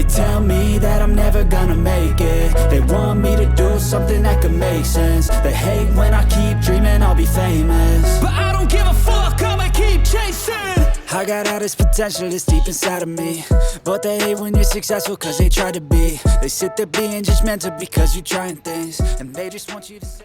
tell me that I'm never gonna make it. They want me to do something that could make sense. They hate when I keep dreaming I'll be famous, but I don't give a fuck, I'ma keep chasing. I got all this potential that's deep inside of me, but they hate when you're successful cause they try to be. They sit there being judgmental because you're trying things, and they just want you to say